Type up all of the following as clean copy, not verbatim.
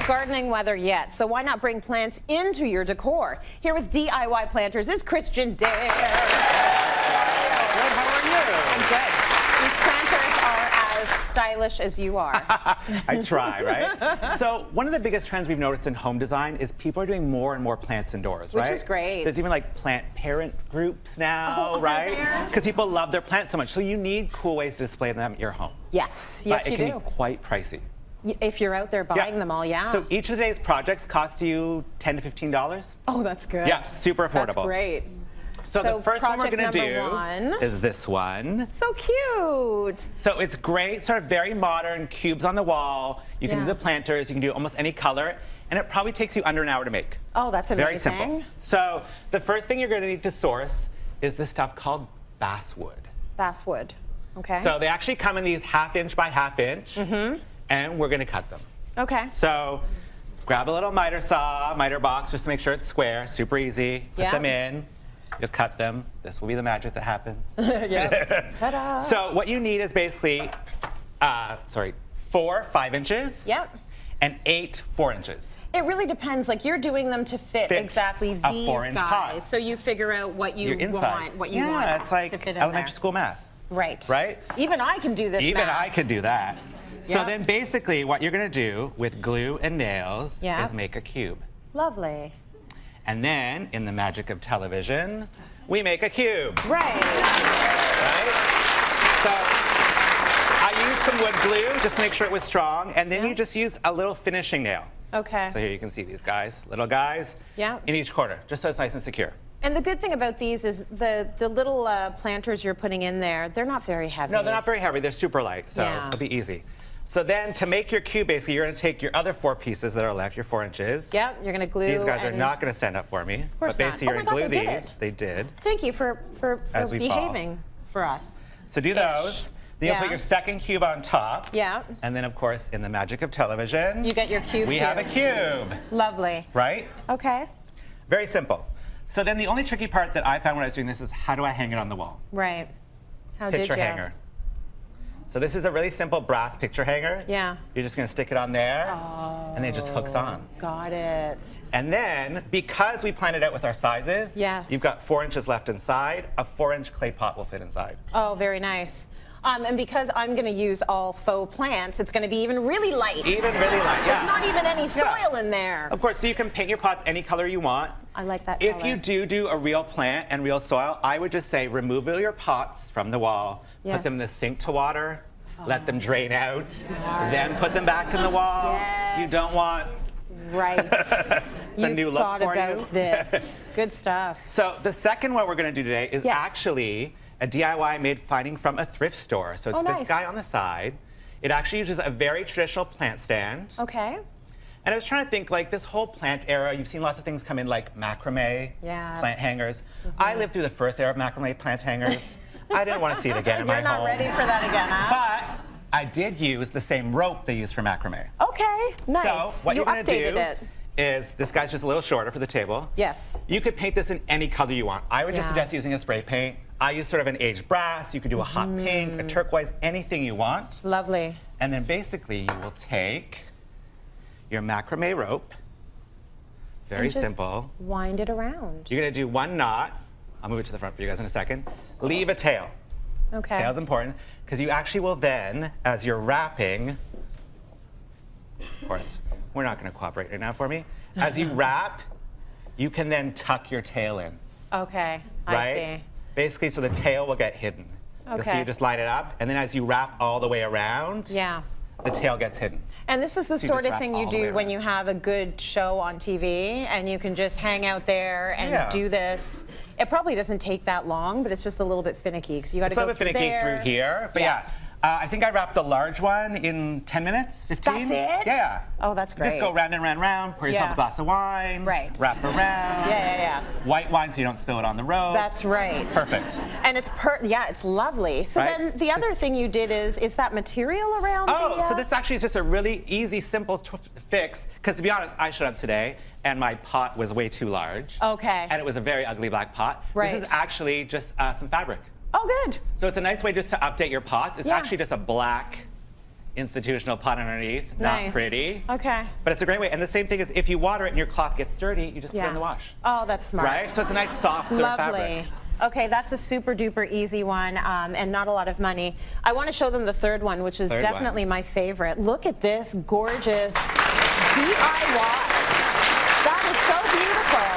gardening weather yet, so why not bring plants into your decor? Here with DIY planters is Christian Dare. Good, how are you? I'm good. These planters are as stylish as you are. I try, right? So one of the biggest trends we've noticed in home design is people are doing more and more plants indoors, right? Which is great. There's even like plant parent groups now, right? Because people love their plants so much. So you need cool ways to display them at your home. Yes, But you it can do. be quite pricey. If you're out there buying them all, yeah. So each of today's projects cost you $10 to $15. Oh, that's good. Yeah, super affordable. That's great. So the first one we're project going to number do is this one. So cute. So it's great, sort of very modern, cubes on the wall. You can do the planters, you can do almost any color, and it probably takes you under an hour to make. Oh, that's amazing. Very simple. So the first thing you're going to need to source is this stuff called basswood. Basswood, okay. So they actually come in these 1/2 inch by 1/2 inch, and we're going to cut them. Okay. So grab a little miter saw, miter box, just to make sure it's square, super easy. Put them in. You'll cut them. This will be the magic that happens. Yeah. Ta-da. So what you need is basically, 4 5 inches. Yep. And 8 4 inches. It really depends. Like you're doing them to fit exactly a these 4-inch guys. pot. So you figure out what you want, what you want it's like to fit in elementary there. school math. Right. Right? Even I can do this Even math. I can do that. So Yeah. then basically what you're going to do with glue and nails is make a cube. Lovely. And then, in the magic of television, we make a cube. Right. Right? So I used some wood glue just to make sure it was strong, and then you just use a little finishing nail. Okay. So here you can see these guys, little guys, in each corner, just so it's nice and secure. And the good thing about these is the little planters you're putting in there, they're not very heavy. No, they're not very heavy. They're super light, so it'll be easy. So then to make your cube, basically, you're going to take your other 4 pieces that are left, your 4 inches. Yep, you're going to glue. These guys are not going to stand up for me. Of course but basically, not. you're going to glue these. They did. Thank you for As we behaving for us. So do those. Then you'll put your second cube on top. Yeah. And then, of course, in the magic of television, you get your cube. We have a cube. Lovely. Right? Okay. Very simple. So then the only tricky part that I found when I was doing this is how do I hang it on the wall? Right. How Picture did you? hanger. So this is a really simple brass picture hanger. Yeah. You're just going to stick it on there, and then it just hooks on. Got it. And then, because we planned it out with our sizes, you've got 4 inches left inside. A 4-inch clay pot will fit inside. Oh, very nice. And because I'm going to use all faux plants, it's going to be even really light. Even really light, There's not even any soil in there. Of course, so you can paint your pots any color you want. I like that If color. you do a real plant and real soil, I would just say remove all your pots from the wall, put them in the sink to water, let them drain out, then put them back in the wall. Yes. You don't want it's a new look thought for about you. this. Good stuff. So the second one we're going to do today is actually a DIY made finding from a thrift store. So it's this guy on the side. It actually uses a very traditional plant stand. Okay. And I was trying to think, like, this whole plant era, you've seen lots of things come in, like macrame plant hangers. I lived through the first era of macrame plant hangers. I didn't want to see it again in my home. You're not ready for that again, huh? But I did use the same rope they use for macrame. Okay, nice. So what you're going to do it. is, this guy's just a little shorter for the table. Yes. You could paint this in any color you want. I would just suggest using a spray paint. I use sort of an aged brass. You could do a hot pink, a turquoise, anything you want. Lovely. And then basically you will take your macrame rope. Very simple. Wind it around. You're going to do 1 knot. I'll move it to the front for you guys in a second. Leave a tail. Okay. Tail's important because you actually will then, as you're wrapping, of course, we're not going to cooperate right now for me. As you wrap, you can then tuck your tail in. Okay, right? I see. Basically, so the tail will get hidden. Okay. So you just line it up, and then as you wrap all the way around, the tail gets hidden. And this is the So you sort just of thing wrap you all the way do when around. you have a good show on TV and you can just hang out there and do this. It probably doesn't take that long, but it's just a little bit finicky because you got to go through It's a little bit finicky there. through here, but I think I wrapped the large one in 10 minutes, 15. That's it? Yeah. Oh, that's great. Just go round and round and round, pour yourself a glass of wine, wrap around. White wine so you don't spill it on the road. That's right. Perfect. And it's it's lovely. So then the other thing you did is that material around so this actually is just a really easy, simple fix, because to be honest, I showed up today and my pot was way too large. Okay. And it was a very ugly black pot. Right. This is actually just some fabric. Oh, good. So it's a nice way just to update your pots. It's actually just a black institutional pot underneath. Nice. Not pretty. Okay. But it's a great way. And the same thing is if you water it and your cloth gets dirty, you just put it in the wash. Oh, that's smart. Right? So it's a nice soft sort of Lovely. fabric. Okay, that's a super duper easy one and not a lot of money. I want to show them the third one, which is definitely my favorite. Look at this gorgeous DIY. That is so beautiful.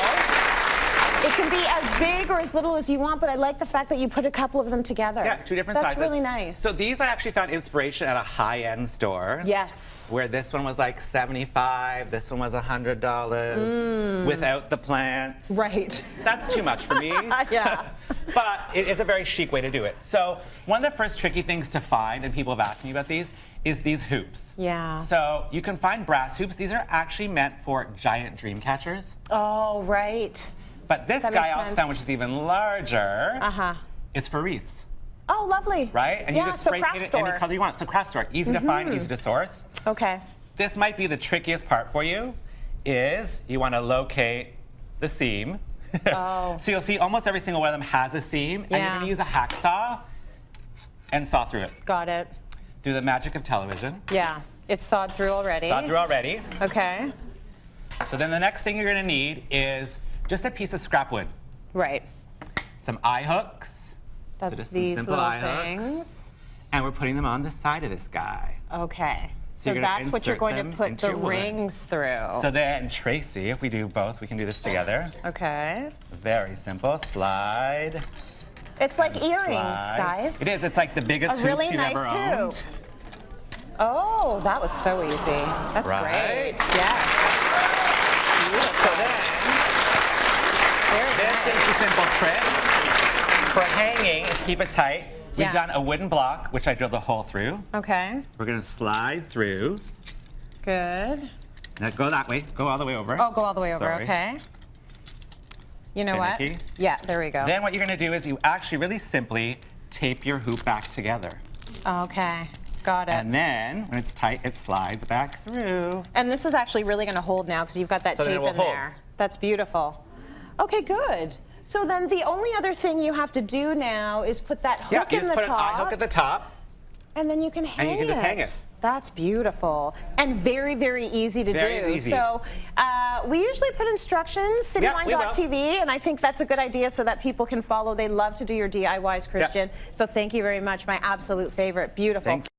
It can be as big or as little as you want, but I like the fact that you put a couple of them together. Yeah, 2 different sizes. That's really nice. So these I actually found inspiration at a high-end store. Yes. Where this one was like $75, this one was $100 without the plants. Right. That's too much for me. Yeah. But it is a very chic way to do it. So one of the first tricky things to find, and people have asked me about these, is these hoops. Yeah. So you can find brass hoops. These are actually meant for giant dream catchers. Oh, right. But this That guy makes I also sense. found, which is even larger, Uh-huh. is for wreaths. Oh, lovely. Right? And yeah, you just so spray craft paint it store. any color you want. So craft store, easy to find, easy to source. Okay. This might be the trickiest part for you, is you want to locate the seam. Oh. So you'll see almost every single one of them has a seam, and you're Yeah. going to use a hacksaw and saw through it. Got it. Through the magic of television. Yeah. It's sawed through already. Saw through already. Okay. So then the next thing you're going to need is just a piece of scrap wood. Right. Some eye hooks. That's so just some these simple little eye hooks. things. And we're putting them on the side of this guy. Okay. So you're gonna that's what you're insert going to them put into the your wood. rings through. So then, Tracy, if we do both, we can do this together. Okay. Very simple. Slide. It's like and earrings, slide. guys. It is. It's like the biggest A hoops really you've nice ever owned. hoop. Oh, that was so easy. That's Right? great. Yes. So then, Very this nice. is the simple trick. For hanging, and to keep it tight, we've Yeah. done a wooden block, which I drilled a hole through. Okay. We're going to slide through. Good. Now go that way. Go all the way over. Oh, go all the way over. Sorry. Okay. You know what? Finicky. Yeah, there we go. Then what you're going to do is you actually really simply tape your hoop back together. Okay. Got it. And then, when it's tight, it slides back through. And this is actually really going to hold now because you've got that So then it tape will in hold. there. That's beautiful. Okay, good. So then the only other thing you have to do now is put that hook Yeah, you in just the put top. an eye hook at the top. And then you can hang it. And you can just hang it. That's beautiful. And very, very easy to Very do. easy. So we usually put instructions, Yeah, we will. cityline.tv, and I think that's a good idea so that people can follow. They love to do your DIYs, Christian. So thank you very much. My absolute favorite. Beautiful. Thank you.